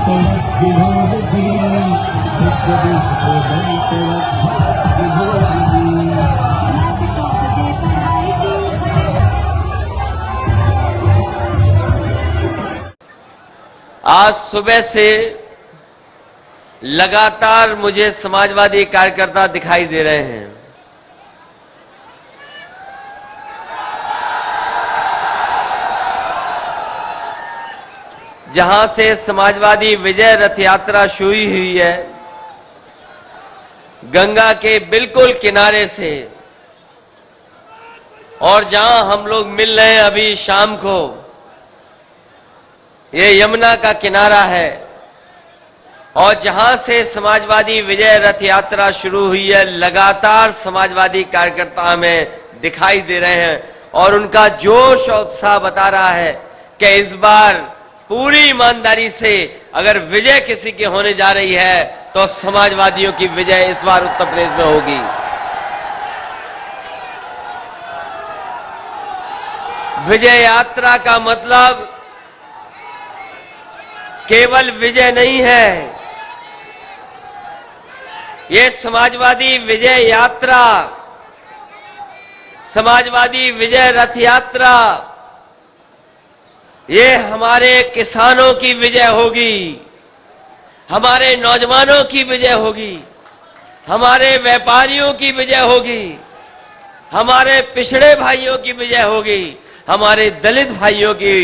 आज सुबह से लगातार मुझे समाजवादी कार्यकर्ता दिखाई दे रहे हैं। जहां से समाजवादी विजय रथ यात्रा शुरू हुई है, गंगा के बिल्कुल किनारे से, और जहां हम लोग मिल रहे हैं अभी शाम को, ये यमुना का किनारा है। और जहां से समाजवादी विजय रथ यात्रा शुरू हुई है, लगातार समाजवादी कार्यकर्ता हमें दिखाई दे रहे हैं और उनका जोश और उत्साह बता रहा है कि इस बार पूरी ईमानदारी से अगर विजय किसी की होने जा रही है तो समाजवादियों की विजय इस बार उत्तर प्रदेश में होगी। विजय यात्रा का मतलब केवल विजय नहीं है, ये समाजवादी विजय यात्रा, समाजवादी विजय रथ यात्रा, ये हमारे किसानों की विजय होगी, हमारे नौजवानों की विजय होगी, हमारे व्यापारियों की विजय होगी, हमारे पिछड़े भाइयों की विजय होगी, हमारे दलित भाइयों की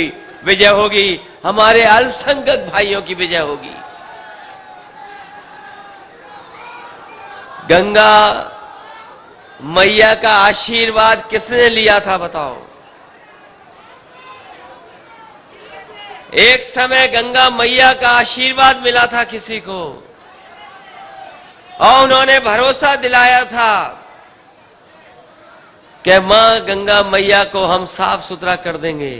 विजय होगी, हमारे अल्पसंख्यक भाइयों की विजय होगी। गंगा मैया का आशीर्वाद किसने लिया था बताओ? एक समय गंगा मैया का आशीर्वाद मिला था किसी को, और उन्होंने भरोसा दिलाया था कि मां गंगा मैया को हम साफ सुथरा कर देंगे।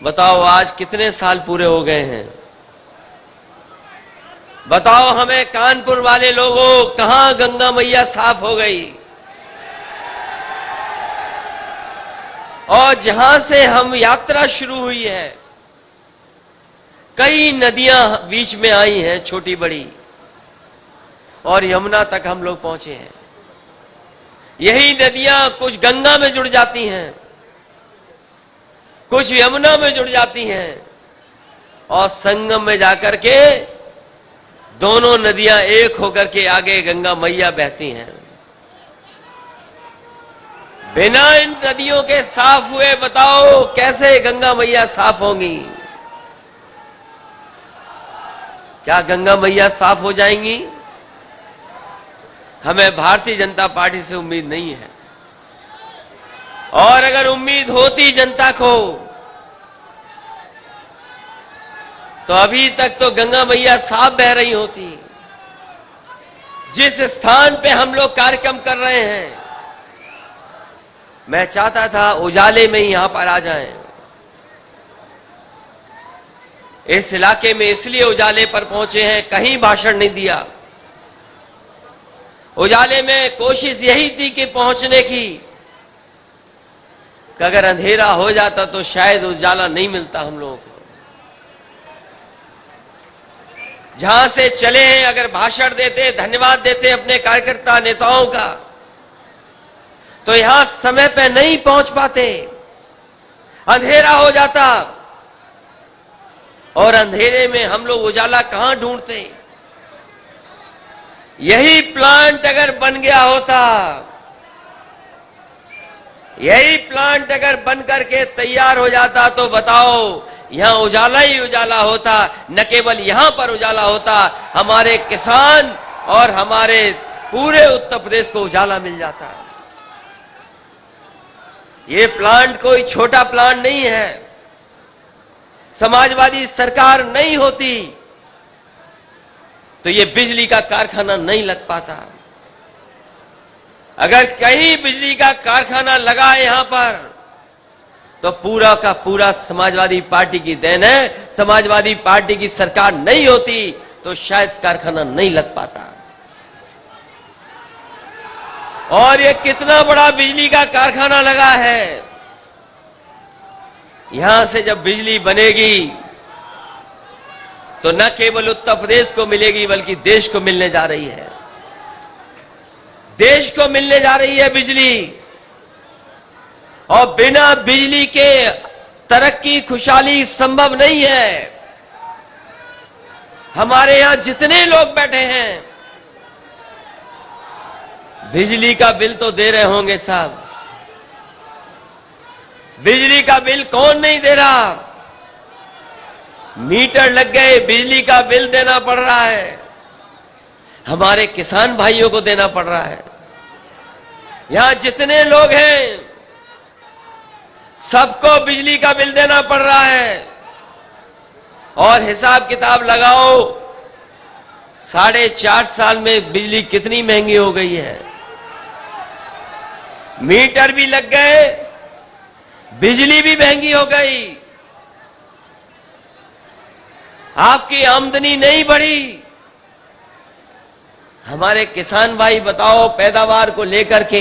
बताओ आज कितने साल पूरे हो गए हैं? बताओ हमें कानपुर वाले लोगों, कहां गंगा मैया साफ हो गई? और जहां से हम यात्रा शुरू हुई है, कई नदियां बीच में आई हैं, छोटी बड़ी, और यमुना तक हम लोग पहुंचे हैं। यही नदियां कुछ गंगा में जुड़ जाती हैं, कुछ यमुना में जुड़ जाती हैं, और संगम में जाकर के दोनों नदियां एक होकर के आगे गंगा मैया बहती हैं। बिना इन नदियों के साफ हुए बताओ कैसे गंगा मैया साफ होंगी? क्या गंगा मैया साफ हो जाएंगी? हमें भारतीय जनता पार्टी से उम्मीद नहीं है, और अगर उम्मीद होती जनता को तो अभी तक तो गंगा मैया साफ बह रही होती। जिस स्थान पे हम लोग कार्यक्रम कर रहे हैं, मैं चाहता था उजाले में ही यहां पर आ जाएं। इस इलाके में इसलिए उजाले पर पहुंचे हैं, कहीं भाषण नहीं दिया। उजाले में कोशिश यही थी कि पहुंचने की, कि अगर अंधेरा हो जाता तो शायद उजाला नहीं मिलता हम लोगों को। जहां से चले हैं अगर भाषण देते, धन्यवाद देते अपने कार्यकर्ता नेताओं का, तो यहां समय पे नहीं पहुंच पाते, अंधेरा हो जाता, और अंधेरे में हम लोग उजाला कहां ढूंढते? यही प्लांट अगर बन गया होता, यही प्लांट अगर बन करके तैयार हो जाता तो बताओ यहां उजाला ही उजाला होता। न केवल यहां पर उजाला होता, हमारे किसान और हमारे पूरे उत्तर प्रदेश को उजाला मिल जाता। ये प्लांट कोई छोटा प्लांट नहीं है। समाजवादी सरकार नहीं होती तो ये बिजली का कारखाना नहीं लग पाता। अगर कहीं बिजली का कारखाना लगा यहां पर तो पूरा का पूरा समाजवादी पार्टी की देन है। समाजवादी पार्टी की सरकार नहीं होती तो शायद कारखाना नहीं लग पाता। और ये कितना बड़ा बिजली का कारखाना लगा है। यहां से जब बिजली बनेगी तो न केवल उत्तर प्रदेश को मिलेगी बल्कि देश को मिलने जा रही है। देश को मिलने जा रही है बिजली, और बिना बिजली के तरक्की खुशहाली संभव नहीं है। हमारे यहां जितने लोग बैठे हैं बिजली का बिल तो दे रहे होंगे साहब। बिजली का बिल कौन नहीं दे रहा? मीटर लग गए, बिजली का बिल देना पड़ रहा है। हमारे किसान भाइयों को देना पड़ रहा है। यहां जितने लोग हैं सबको बिजली का बिल देना पड़ रहा है। और हिसाब किताब लगाओ, 4.5 साल में बिजली कितनी महंगी हो गई है। मीटर भी लग गए, बिजली भी महंगी हो गई। आपकी आमदनी नहीं बढ़ी। हमारे किसान भाई बताओ, पैदावार को लेकर के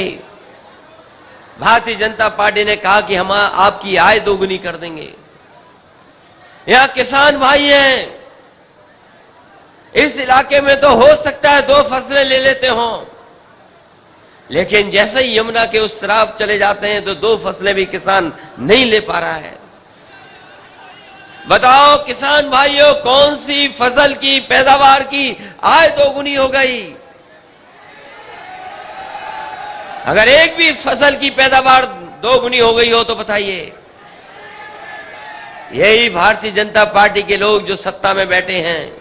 भारतीय जनता पार्टी ने कहा कि हम आपकी आय दोगुनी कर देंगे। यहां किसान भाई हैं, इस इलाके में तो हो सकता है 2 फसलें ले लेते हों, लेकिन जैसे ही यमुना के उस तरफ चले जाते हैं तो 2 फसलें भी किसान नहीं ले पा रहा है। बताओ किसान भाइयों, कौन सी फसल की पैदावार की आय दोगुनी हो गई? अगर एक भी फसल की पैदावार दोगुनी हो गई हो तो बताइए। यही भारतीय जनता पार्टी के लोग जो सत्ता में बैठे हैं,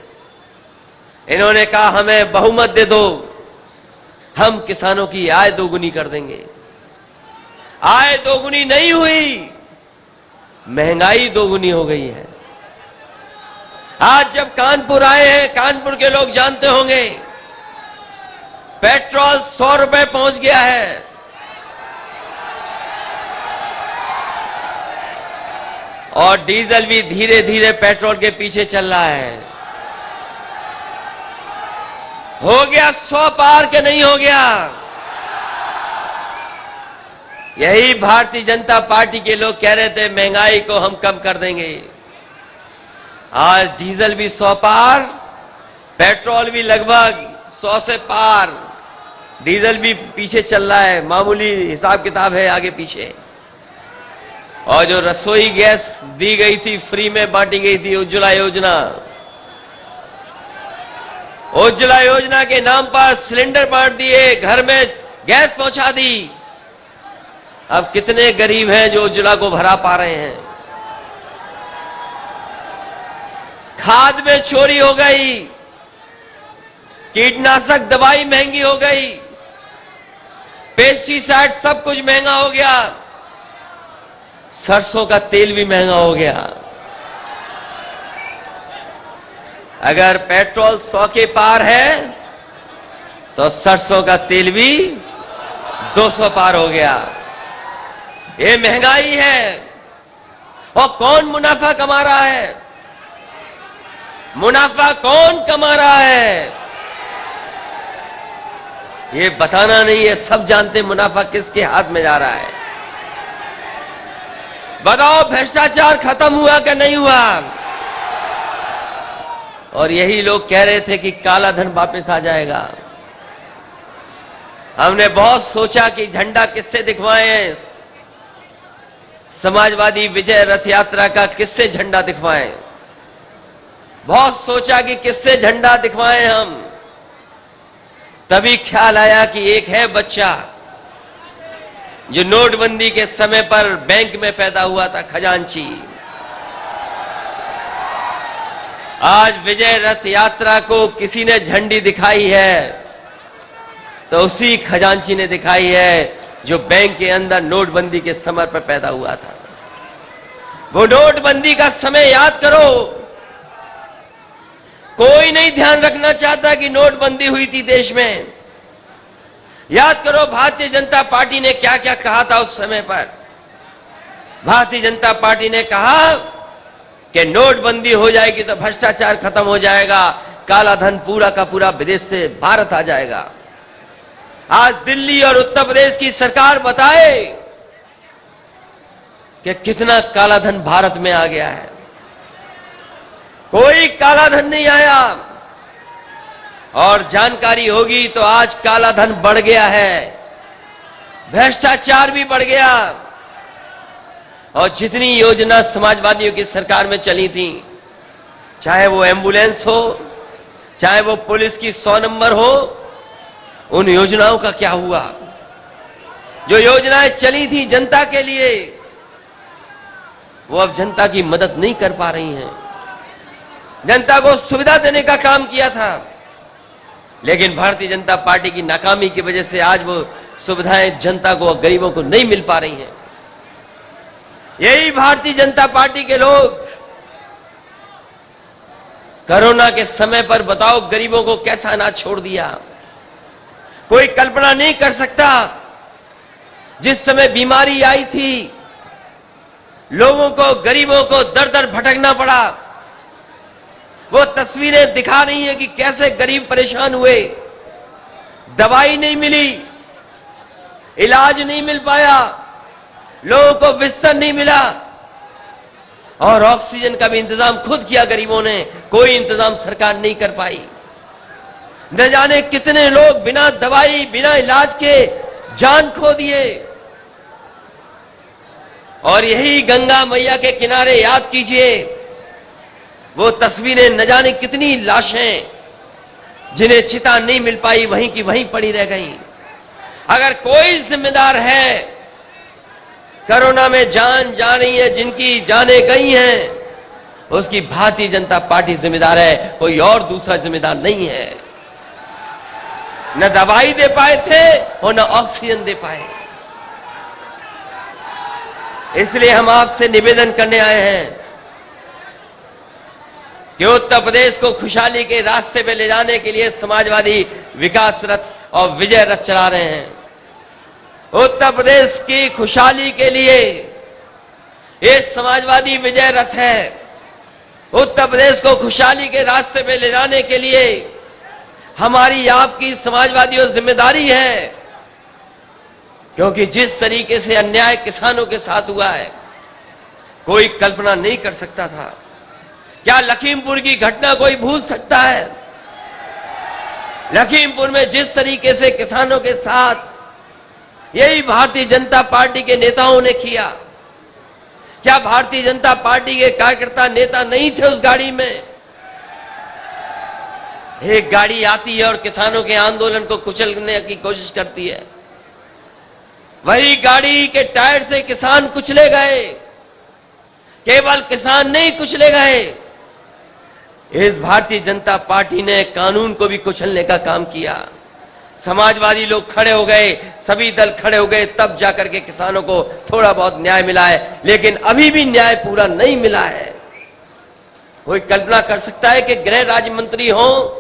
इन्होंने कहा हमें बहुमत दे दो, हम किसानों की आय दोगुनी कर देंगे। आय दोगुनी नहीं हुई, महंगाई दोगुनी हो गई है। आज जब कानपुर आए हैं, कानपुर के लोग जानते होंगे, पेट्रोल 100 रुपए पहुंच गया है। और डीजल भी धीरे धीरे पेट्रोल के पीछे चल रहा है। हो गया 100 पार के नहीं हो गया? यही भारतीय जनता पार्टी के लोग कह रहे थे महंगाई को हम कम कर देंगे। आज डीजल भी 100 पार, पेट्रोल भी लगभग 100 से पार, डीजल भी पीछे चल रहा है। मामूली हिसाब किताब है आगे पीछे। और जो रसोई गैस दी गई थी, फ्री में बांटी गई थी, उज्ज्वला योजना, उज्ज्वला योजना के नाम पर सिलेंडर बांट दिए, घर में गैस पहुंचा दी। अब कितने गरीब हैं जो उज्ज्वला को भरा पा रहे हैं? खाद में चोरी हो गई, कीटनाशक दवाई महंगी हो गई, पेस्टिसाइड सब कुछ महंगा हो गया, सरसों का तेल भी महंगा हो गया। अगर पेट्रोल 100 के पार है तो सरसों का तेल भी 200 पार हो गया। ये महंगाई है। और कौन मुनाफा कमा रहा है? मुनाफा कौन कमा रहा है? ये बताना नहीं है, सब जानते मुनाफा किसके हाथ में जा रहा है। बताओ भ्रष्टाचार खत्म हुआ कि नहीं हुआ? और यही लोग कह रहे थे कि काला धन वापस आ जाएगा। हमने बहुत सोचा कि झंडा किससे दिखवाएं, समाजवादी विजय रथ यात्रा का किससे झंडा दिखवाएं। बहुत सोचा कि किससे झंडा दिखवाएं हम। तभी ख्याल आया कि एक है बच्चा जो नोटबंदी के समय पर बैंक में पैदा हुआ था, खजांची। आज विजय रथ यात्रा को किसी ने झंडी दिखाई है तो उसी खजांची ने दिखाई है जो बैंक के अंदर नोटबंदी के समय पर पैदा हुआ था। वो नोटबंदी का समय याद करो। कोई नहीं ध्यान रखना चाहता कि नोटबंदी हुई थी देश में। याद करो भारतीय जनता पार्टी ने क्या क्या कहा था उस समय पर। भारतीय जनता पार्टी ने कहा कि नोटबंदी हो जाएगी तो भ्रष्टाचार खत्म हो जाएगा, काला धन पूरा का पूरा विदेश से भारत आ जाएगा। आज दिल्ली और उत्तर प्रदेश की सरकार बताए कि कितना काला धन भारत में आ गया है। कोई काला धन नहीं आया। और जानकारी होगी तो आज काला धन बढ़ गया है, भ्रष्टाचार भी बढ़ गया। और जितनी योजना समाजवादियों की सरकार में चली थी, चाहे वो एम्बुलेंस हो, चाहे वो पुलिस की 100 नंबर हो, उन योजनाओं का क्या हुआ? जो योजनाएं चली थी जनता के लिए, वो अब जनता की मदद नहीं कर पा रही हैं। जनता को सुविधा देने का काम किया था, लेकिन भारतीय जनता पार्टी की नाकामी की वजह से आज वो सुविधाएं जनता को, गरीबों को नहीं मिल पा रही हैं। यही भारतीय जनता पार्टी के लोग कोरोना के समय पर बताओ गरीबों को कैसा अनाज छोड़ दिया। कोई कल्पना नहीं कर सकता, जिस समय बीमारी आई थी, लोगों को, गरीबों को दर दर भटकना पड़ा। वो तस्वीरें दिखा रही हैं कि कैसे गरीब परेशान हुए। दवाई नहीं मिली, इलाज नहीं मिल पाया, लोगों को बिस्तर नहीं मिला, और ऑक्सीजन का भी इंतजाम खुद किया गरीबों ने, कोई इंतजाम सरकार नहीं कर पाई। न जाने कितने लोग बिना दवाई, बिना इलाज के जान खो दिए। और यही गंगा मैया के किनारे याद कीजिए, वो तस्वीरें, न जाने कितनी लाशें जिन्हें चिता नहीं मिल पाई, वहीं की वहीं पड़ी रह गईं। अगर कोई जिम्मेदार है, कोरोना में जान जा रही है, जिनकी जानें गई हैं, उसकी भारतीय जनता पार्टी जिम्मेदार है, कोई और दूसरा जिम्मेदार नहीं है। न दवाई दे पाए थे और न ऑक्सीजन दे पाए। इसलिए हम आपसे निवेदन करने आए हैं कि उत्तर प्रदेश को खुशहाली के रास्ते पे ले जाने के लिए समाजवादी विकास रथ और विजय रथ चला रहे हैं। उत्तर प्रदेश की खुशहाली के लिए ये समाजवादी विजय रथ है। उत्तर प्रदेश को खुशहाली के रास्ते पे ले जाने के लिए हमारी, आपकी, समाजवादियों जिम्मेदारी है। क्योंकि जिस तरीके से अन्याय किसानों के साथ हुआ है, कोई कल्पना नहीं कर सकता था। क्या लखीमपुर की घटना कोई भूल सकता है? लखीमपुर में जिस तरीके से किसानों के साथ यही भारतीय जनता पार्टी के नेताओं ने किया, क्या भारतीय जनता पार्टी के कार्यकर्ता, नेता नहीं थे उस गाड़ी में? एक गाड़ी आती है और किसानों के आंदोलन को कुचलने की कोशिश करती है। वही गाड़ी के टायर से किसान कुचले गए। केवल किसान नहीं कुचले गए, इस भारतीय जनता पार्टी ने कानून को भी कुचलने का काम किया। समाजवादी लोग खड़े हो गए, सभी दल खड़े हो गए, तब जाकर के किसानों को थोड़ा बहुत न्याय मिला है, लेकिन अभी भी न्याय पूरा नहीं मिला है। कोई कल्पना कर सकता है कि गृह राज्य मंत्री हो,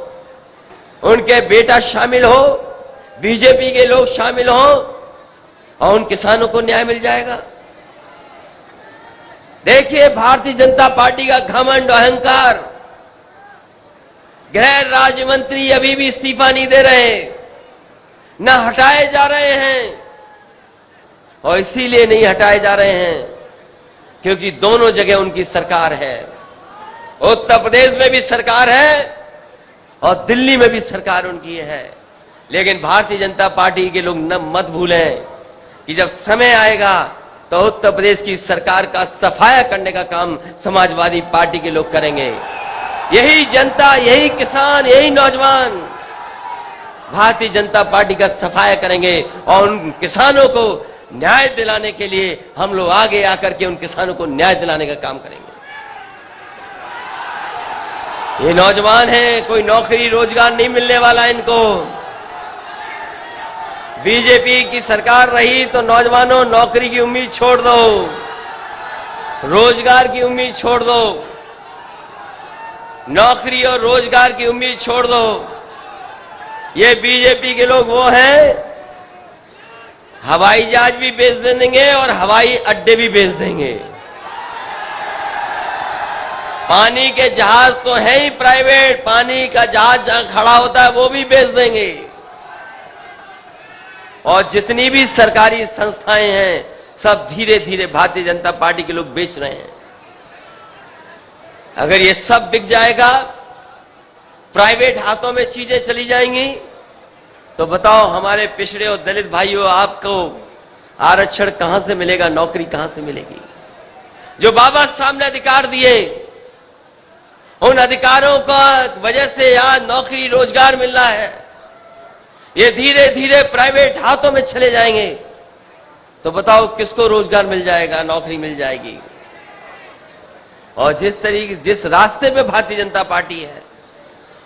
उनके बेटा शामिल हो, बीजेपी के लोग शामिल हो, और उन किसानों को न्याय मिल जाएगा? देखिए भारतीय जनता पार्टी का घमंड, अहंकार। गृह राज्य मंत्री अभी भी इस्तीफा नहीं दे रहे, न हटाए जा रहे हैं। और इसीलिए नहीं हटाए जा रहे हैं क्योंकि दोनों जगह उनकी सरकार है। उत्तर प्रदेश में भी सरकार है और दिल्ली में भी सरकार उनकी है। लेकिन भारतीय जनता पार्टी के लोग न मत भूलें कि जब समय आएगा तो उत्तर प्रदेश की सरकार का सफाया करने का काम समाजवादी पार्टी के लोग करेंगे। यही जनता, यही किसान, यही नौजवान भारतीय जनता पार्टी का सफाया करेंगे और उन किसानों को न्याय दिलाने के लिए हम लोग आगे आकर के उन किसानों को न्याय दिलाने का काम करेंगे। ये नौजवान हैं, कोई नौकरी रोजगार नहीं मिलने वाला इनको। बीजेपी की सरकार रही तो नौजवानों नौकरी की उम्मीद छोड़ दो, रोजगार की उम्मीद छोड़ दो, नौकरी और रोजगार की उम्मीद छोड़ दो। ये बीजेपी के लोग वो हैं, हवाई जहाज भी बेच देंगे और हवाई अड्डे भी बेच देंगे। पानी के जहाज तो है ही प्राइवेट, पानी का जहाज जहां खड़ा होता है वो भी बेच देंगे। और जितनी भी सरकारी संस्थाएं हैं सब धीरे धीरे भारतीय जनता पार्टी के लोग बेच रहे हैं। अगर ये सब बिक जाएगा, प्राइवेट हाथों में चीजें चली जाएंगी, तो बताओ हमारे पिछड़े और दलित भाइयों, आपको आरक्षण कहां से मिलेगा, नौकरी कहां से मिलेगी? जो बाबा साहब ने अधिकार दिए, उन अधिकारों का वजह से आज नौकरी रोजगार मिल रहा है, ये धीरे धीरे प्राइवेट हाथों में चले जाएंगे, तो बताओ किसको रोजगार मिल जाएगा, नौकरी मिल जाएगी? और जिस रास्ते पे भारतीय जनता पार्टी है,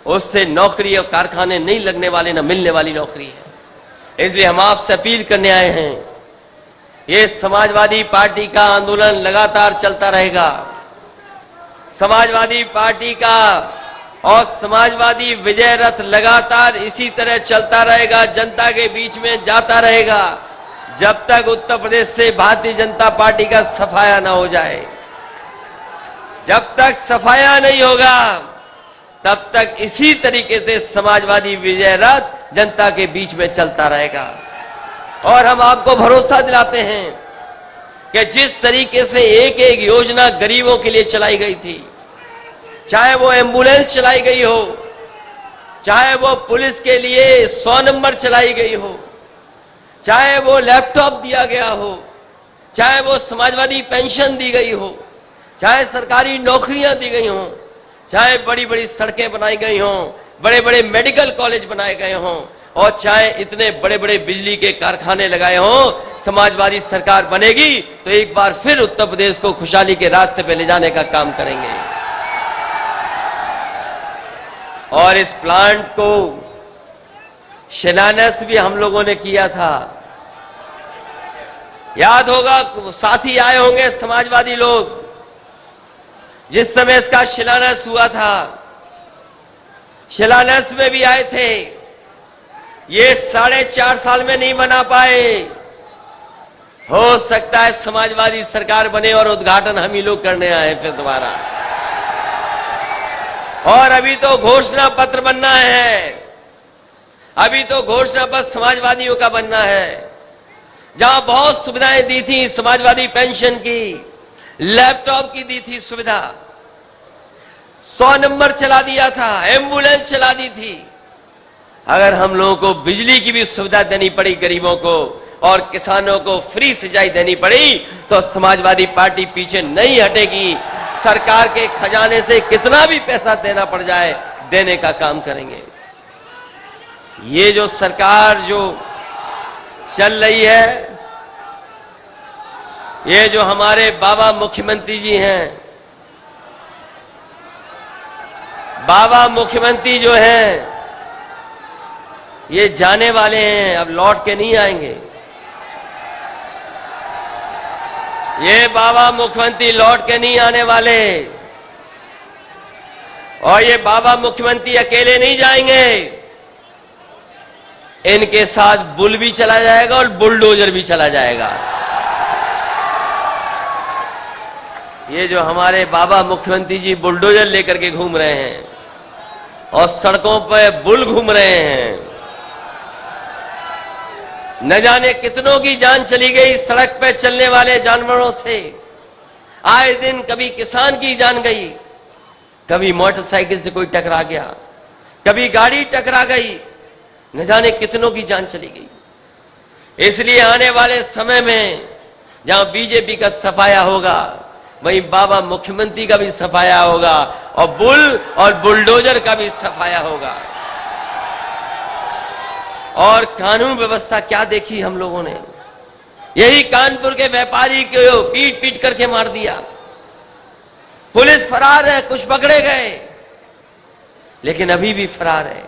उससे नौकरी और कारखाने नहीं लगने वाले, न मिलने वाली नौकरी है। इसलिए हम आपसे अपील करने आए हैं, ये समाजवादी पार्टी का आंदोलन लगातार चलता रहेगा। समाजवादी पार्टी का और समाजवादी विजय रथ लगातार इसी तरह चलता रहेगा, जनता के बीच में जाता रहेगा, जब तक उत्तर प्रदेश से भारतीय जनता पार्टी का सफाया ना हो जाए। जब तक सफाया नहीं होगा, तब तक इसी तरीके से समाजवादी विजय रथ जनता के बीच में चलता रहेगा। और हम आपको भरोसा दिलाते हैं कि जिस तरीके से एक एक योजना गरीबों के लिए चलाई गई थी, चाहे वो एम्बुलेंस चलाई गई हो, चाहे वो पुलिस के लिए 100 नंबर चलाई गई हो, चाहे वो लैपटॉप दिया गया हो, चाहे वो समाजवादी पेंशन दी गई हो, चाहे सरकारी नौकरियां दी गई हों, चाहे बड़ी बड़ी सड़कें बनाई गई हों, बड़े बड़े मेडिकल कॉलेज बनाए गए हों, और चाहे इतने बड़े बड़े बिजली के कारखाने लगाए हों, समाजवादी सरकार बनेगी तो एक बार फिर उत्तर प्रदेश को खुशहाली के रास्ते पे ले जाने का काम करेंगे। और इस प्लांट को शिलान्यास भी हम लोगों ने किया था। याद होगा, साथी आए होंगे समाजवादी लोग, जिस समय इसका शिलान्यास हुआ था, शिलान्यास में भी आए थे। ये 4.5 साल में नहीं बना पाए। हो सकता है समाजवादी सरकार बने और उद्घाटन हम ही लोग करने आए फिर दोबारा। और अभी तो घोषणा पत्र बनना है, अभी तो घोषणा पत्र समाजवादियों का बनना है। जहां बहुत सुविधाएं दी थी, समाजवादी पेंशन की, लैपटॉप की दी थी सुविधा, 100 नंबर चला दिया था, एम्बुलेंस चला दी थी। अगर हम लोगों को बिजली की भी सुविधा देनी पड़ी गरीबों को, और किसानों को फ्री सिंचाई देनी पड़ी, तो समाजवादी पार्टी पीछे नहीं हटेगी। सरकार के खजाने से कितना भी पैसा देना पड़ जाए, देने का काम करेंगे। ये जो सरकार जो चल रही है, ये जो हमारे बाबा मुख्यमंत्री जी हैं, बाबा मुख्यमंत्री जो हैं, ये जाने वाले हैं, अब लौट के नहीं आएंगे। ये बाबा मुख्यमंत्री लौट के नहीं आने वाले। और ये बाबा मुख्यमंत्री अकेले नहीं जाएंगे, इनके साथ बुल भी चला जाएगा और बुलडोजर भी चला जाएगा। ये जो हमारे बाबा मुख्यमंत्री जी बुलडोजर लेकर के घूम रहे हैं और सड़कों पर बुल घूम रहे हैं, न जाने कितनों की जान चली गई सड़क पर चलने वाले जानवरों से। आए दिन कभी किसान की जान गई, कभी मोटरसाइकिल से कोई टकरा गया, कभी गाड़ी टकरा गई, न जाने कितनों की जान चली गई। इसलिए आने वाले समय में जहां बीजेपी का सफाया होगा, वहीं बाबा मुख्यमंत्री का भी सफाया होगा, और बुल और बुलडोजर का भी सफाया होगा। और कानून व्यवस्था क्या देखी हम लोगों ने? यही कानपुर के व्यापारी को पीट पीट करके मार दिया। पुलिस फरार है, कुछ पकड़े गए, लेकिन अभी भी फरार है।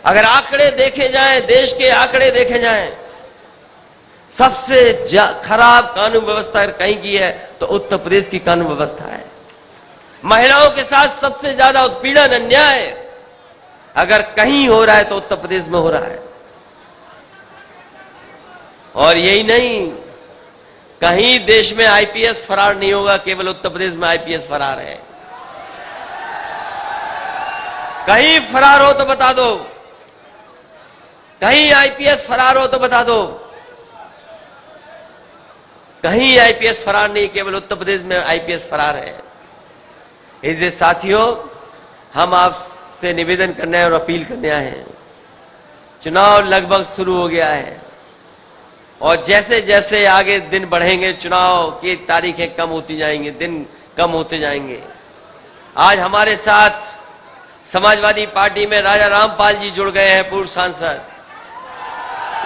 अगर आंकड़े देखे जाएं, देश के आंकड़े देखे जाएं, सबसे खराब कानून व्यवस्था अगर कहीं की है तो उत्तर प्रदेश की कानून व्यवस्था है। महिलाओं के साथ सबसे ज्यादा उत्पीड़न, अन्याय अगर कहीं हो रहा है तो उत्तर प्रदेश में हो रहा है। और यही नहीं, कहीं देश में आईपीएस फरार नहीं होगा, केवल उत्तर प्रदेश में आईपीएस फरार है। कहीं फरार हो तो बता दो, कहीं आईपीएस फरार हो तो बता दो। कहीं आईपीएस फरार नहीं, केवल उत्तर प्रदेश में आईपीएस फरार है। इसलिए साथियों, हम आपसे निवेदन करने और अपील करने आए हैं। चुनाव लगभग शुरू हो गया है और जैसे जैसे आगे दिन बढ़ेंगे, चुनाव की तारीखें कम होती जाएंगी, दिन कम होते जाएंगे। आज हमारे साथ समाजवादी पार्टी में राजा रामपाल जी जुड़ गए हैं, पूर्व सांसद,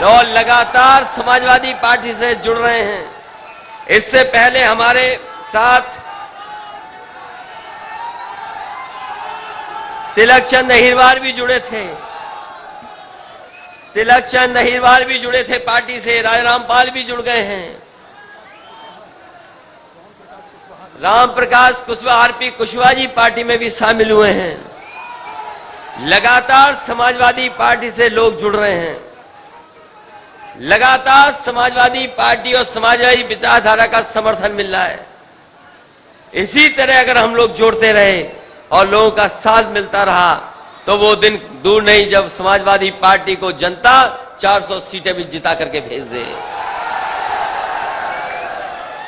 और लगातार समाजवादी पार्टी से जुड़ रहे हैं। इससे पहले हमारे साथ तिलक चंद अहिरवार भी जुड़े थे, तिलक चंद अहिरवार भी जुड़े थे पार्टी से, राजा रामपाल भी जुड़ गए हैं, राम प्रकाश कुशवाहा, आरपी कुशवाहा जी पार्टी में भी शामिल हुए हैं। लगातार समाजवादी पार्टी से लोग जुड़ रहे हैं, लगातार समाजवादी पार्टी और समाजवादी विचारधारा का समर्थन मिल रहा है। इसी तरह अगर हम लोग जोड़ते रहे और लोगों का साथ मिलता रहा तो वो दिन दूर नहीं जब समाजवादी पार्टी को जनता 400 सीटें भी जिता करके भेज दे।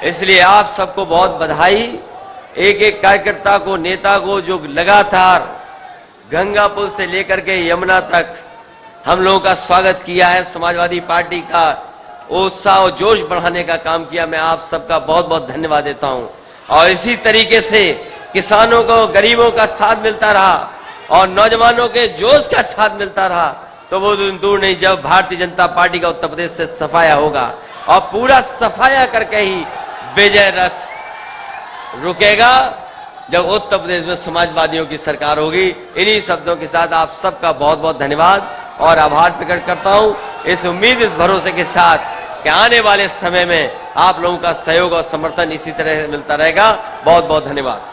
इसलिए आप सबको बहुत बधाई। एक एक कार्यकर्ता को, नेता को, जो लगातार गंगा पुल से लेकर के यमुना तक हम लोगों का स्वागत किया है, समाजवादी पार्टी का उत्साह और जोश बढ़ाने का काम किया, मैं आप सबका बहुत बहुत धन्यवाद देता हूं। और इसी तरीके से किसानों को, गरीबों का साथ मिलता रहा और नौजवानों के जोश का साथ मिलता रहा तो वो दिन दूर नहीं जब भारतीय जनता पार्टी का उत्तर प्रदेश से सफाया होगा और पूरा सफाया करके ही विजय रथ रुकेगा जब उत्तर प्रदेश में समाजवादियों की सरकार होगी। इन्हीं शब्दों के साथ आप सबका बहुत बहुत धन्यवाद और आभार प्रकट करता हूं, इस उम्मीद, इस भरोसे के साथ कि आने वाले समय में आप लोगों का सहयोग और समर्थन इसी तरह मिलता रहेगा। बहुत बहुत धन्यवाद।